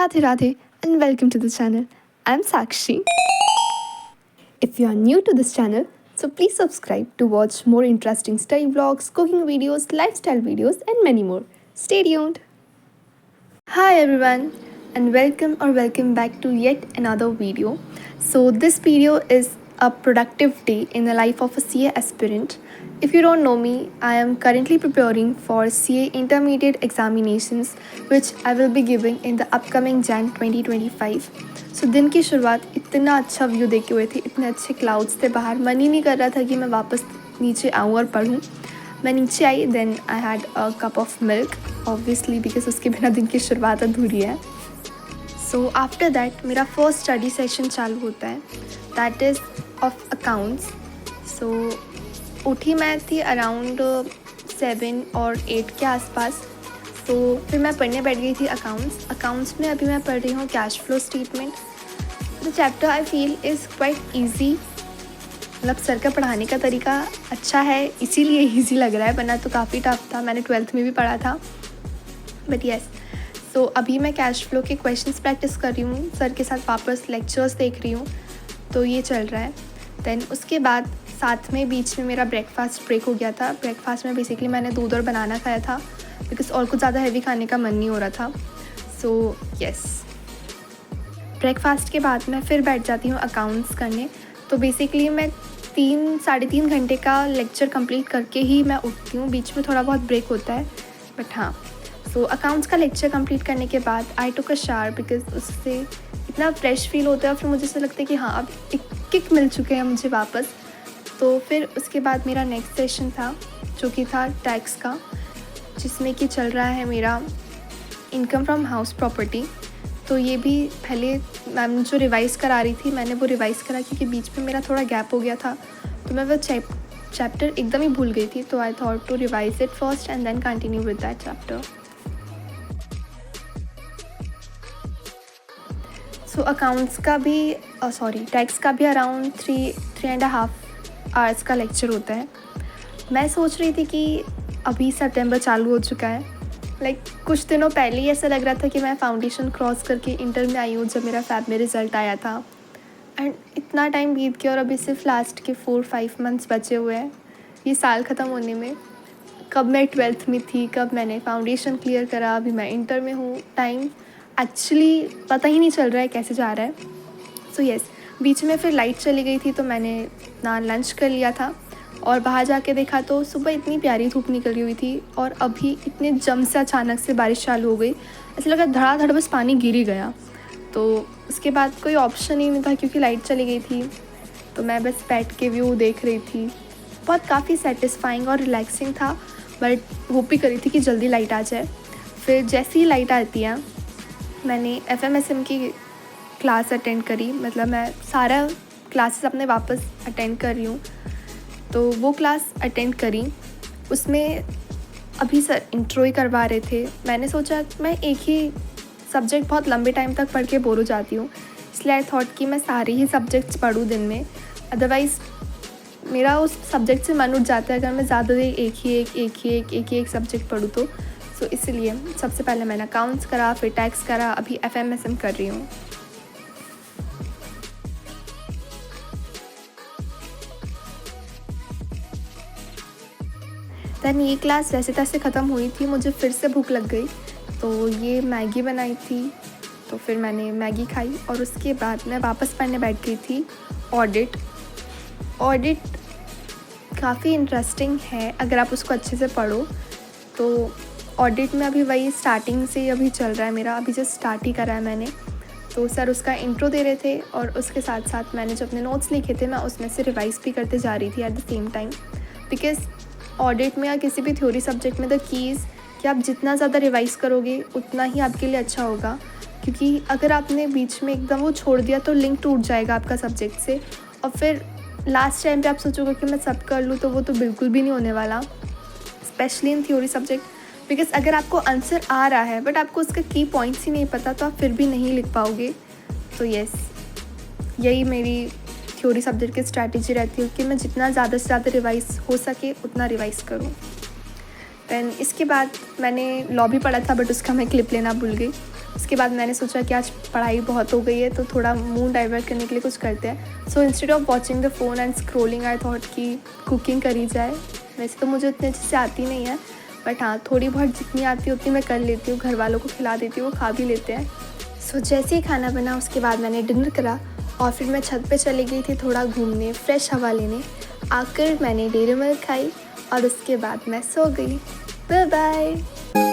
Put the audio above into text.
Radhe Radhe and welcome to the channel. I'm Sakshi. If you are new to this channel, so please subscribe to watch more interesting study vlogs, cooking videos, lifestyle videos and many more. Stay tuned. Hi everyone and welcome back to yet another video. So this video is a productive day in the life of a CA aspirant. If you don't know me, I am currently preparing for CA intermediate examinations which I will be giving in the upcoming Jan 2025. So दिन की शुरुआत इतना अच्छा view देख के हुए थी, इतने अच्छे क्लाउड्स थे बाहर, मन ही नहीं कर रहा था कि मैं वापस नीचे आऊँ और पढूँ. मैं नीचे आई, then I had a cup of milk obviously because उसके बिना दिन की शुरुआत अधूरी है. सो आफ्टर दैट मेरा फर्स्ट स्टडी सेशन चालू होता है, that is of accounts. So उठी मैं थी अराउंड 7 और 8 के आसपास. तो फिर मैं पढ़ने बैठ गई थी अकाउंट्स में. अभी मैं पढ़ रही हूँ cash flow statement. The chapter I feel is quite easy. मतलब सर का पढ़ाने का तरीका अच्छा है, इसीलिए ईजी लग रहा है, वरना तो काफ़ी टफ था. मैंने 12th में भी पढ़ा था, बट येस. सो अभी मैं कैश फ्लो के क्वेश्चंस प्रैक्टिस कर रही हूँ, सर के साथ वापस लेक्चर्स देख रही हूँ, तो ये चल रहा है. देन उसके बाद साथ में बीच में मेरा ब्रेकफास्ट ब्रेक हो गया था. ब्रेकफास्ट में बेसिकली मैंने दूध और बनाना खाया था बिकॉज और कुछ ज़्यादा हैवी खाने का मन नहीं हो रहा था. सो येस, ब्रेकफास्ट के बाद मैं फिर बैठ जाती हूँ अकाउंट्स करने. तो बेसिकली मैं 3-3.5 घंटे का लेक्चर कंप्लीट करके ही मैं उठती हूँ. बीच में थोड़ा बहुत ब्रेक होता है, बट हाँ. सो अकाउंट्स का लेक्चर कंप्लीट करने के बाद आई टुक अ शावर बिकॉज उससे इतना फ्रेश फील होता है. फिर मुझे ऐसा लगता है कि हाँ, अब एक किक मिल चुके हैं मुझे वापस. तो फिर उसके बाद मेरा नेक्स्ट सेशन था जो कि था टैक्स का, जिसमें कि चल रहा है मेरा इनकम फ्रॉम हाउस प्रॉपर्टी. तो ये भी पहले मैम जो रिवाइज़ करा रही थी, मैंने वो रिवाइज़ करा क्योंकि बीच में मेरा थोड़ा गैप हो गया था, तो मैं वो चैप्टर एकदम ही भूल गई थी. तो I thought to revise it first and then continue with that chapter. So accounts का भी टैक्स का भी अराउंड 3.5 आवर्स का लेक्चर होता है. मैं सोच रही थी कि अभी सितंबर चालू हो चुका है, कुछ दिनों पहले ही ऐसा लग रहा था कि मैं फाउंडेशन क्रॉस करके इंटर में आई हूँ जब मेरा फैब में रिज़ल्ट आया था. एंड इतना टाइम बीत गया और अभी सिर्फ लास्ट के 4-5 मंथ्स बचे हुए हैं ये साल ख़त्म होने में. कब मैं 12th में थी, कब मैंने फाउंडेशन क्लियर करा, अभी मैं इंटर में हूँ. टाइम एक्चुअली पता ही नहीं चल रहा है कैसे जा रहा है. सो येस, बीच में फिर लाइट चली गई थी तो मैंने ना लंच कर लिया था और बाहर जाके देखा तो सुबह इतनी प्यारी धूप निकली हुई थी और अभी इतने जम से अचानक से बारिश चालू हो गई. ऐसा लगा धड़ाधड़ बस पानी गिर ही गया. तो उसके बाद कोई ऑप्शन ही नहीं था क्योंकि लाइट चली गई थी. तो मैं बस बैठ के व्यू देख रही थी. बहुत काफ़ी सेटिस्फाइंग और रिलैक्सिंग था, बट होप भी करी थी कि जल्दी लाइट आ जाए. फिर जैसे ही लाइट आती है मैंने FMSM की क्लास अटेंड करी. मतलब मैं सारा क्लासेस अपने वापस अटेंड कर रही हूँ. तो वो क्लास अटेंड करी. उसमें अभी सर इंट्रो ही करवा रहे थे. मैंने सोचा मैं एक ही सब्जेक्ट बहुत लंबे टाइम तक पढ़ के बोर हो जाती हूँ, इसलिए आई थॉट कि मैं सारे ही सब्जेक्ट्स पढूँ दिन में. अदरवाइज़ मेरा उस सब्जेक्ट से मन उठ जाता है अगर मैं ज़्यादा देर एक ही एक सब्जेक्ट पढूँ तो. सो इसलिए सबसे पहले मैंने अकाउंट्स करा, फिर टैक्स करा, अभी FMSM कर रही हूँ. दैन ये क्लास वैसे तैसे ख़त्म हुई थी, मुझे फिर से भूख लग गई तो ये मैगी बनाई थी, तो फिर मैंने मैगी खाई और उसके बाद मैं वापस पढ़ने बैठ गई थी ऑडिट काफ़ी इंटरेस्टिंग है अगर आप उसको अच्छे से पढ़ो. तो ऑडिट में अभी वही स्टार्टिंग से अभी चल रहा है मेरा, अभी जस्ट स्टार्ट ही करा है मैंने. तो सर उसका इंट्रो दे रहे थे और उसके साथ साथ मैंने जो अपने नोट्स लिखे थे मैं उसमें से रिवाइज़ भी करते जा रही थी at the same time. Because audit में या किसी भी थ्योरी सब्जेक्ट में द कीज़ कि आप जितना ज़्यादा रिवाइज़ करोगे उतना ही आपके लिए अच्छा होगा. क्योंकि अगर आपने बीच में एकदम वो छोड़ दिया तो लिंक टूट जाएगा आपका सब्जेक्ट से और फिर लास्ट टाइम पे आप सोचोगे कि मैं सब कर लूँ, तो वो तो बिल्कुल भी नहीं होने वाला, specially in theory subject. Because अगर आपको आंसर आ रहा है बट आपको उसका की पॉइंट्स ही नहीं पता तो आप फिर भी नहीं लिख पाओगे. तो येस, यही मेरी थ्योरी सब्जेक्ट की स्ट्रैटेजी रहती है कि मैं जितना ज़्यादा से ज़्यादा रिवाइज़ हो सके उतना रिवाइज़ करूँ. दैन इसके बाद मैंने लॉ भी पढ़ा था बट उसका मैं क्लिप लेना भूल गई. उसके बाद मैंने सोचा कि आज पढ़ाई बहुत हो गई है तो थोड़ा मूड डाइवर्ट करने के लिए कुछ करते हैं। So instead of watching the phone and scrolling I thought कि कुकिंग करी जाए। वैसे तो मुझे उतनी अच्छे से आती नहीं है, बट हाँ थोड़ी बहुत जितनी आती है उतनी मैं कर लेती हूँ, घर वालों को खिला देती हूँ, वो खा भी लेते हैं। सो जैसे ही खाना बना उसके बाद मैंने डिनर करा और फिर मैं छत पे चली गई थी थोड़ा घूमने, फ्रेश हवा लेने। आकर मैंने डेयरी मिल्क खाई और उसके बाद मैं सो गई। Bye bye.